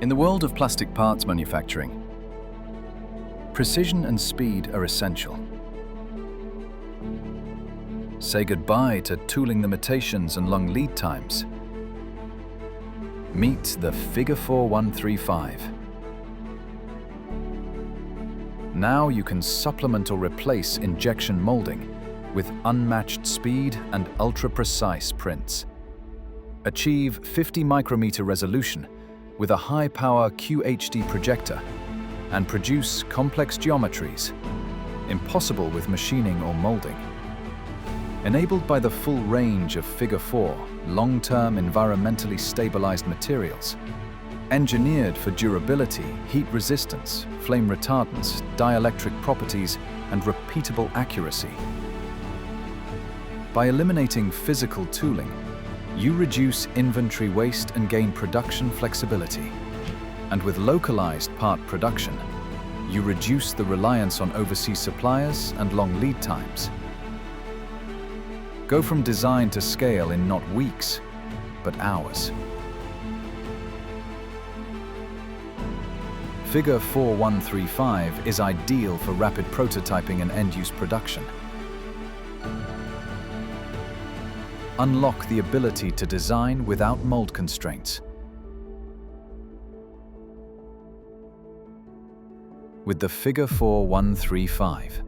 In the world of plastic parts manufacturing, precision and speed are essential. Say goodbye to tooling limitations and long lead times. Meet the Figure 4135. Now you can supplement or replace injection molding with unmatched speed and ultra-precise prints. Achieve 50 micrometer resolution with a high-power QHD projector and produce complex geometries, impossible with machining or molding. Enabled by the full range of Figure 4 long-term environmentally stabilized materials, engineered for durability, heat resistance, flame retardance, dielectric properties, and repeatable accuracy. By eliminating physical tooling, you reduce inventory waste and gain production flexibility. And with localized part production, you reduce the reliance on overseas suppliers and long lead times. Go from design to scale in not weeks, but hours. Figure 4135 is ideal for rapid prototyping and end-use production. Unlock the ability to design without mold constraints. With the Figure 4135.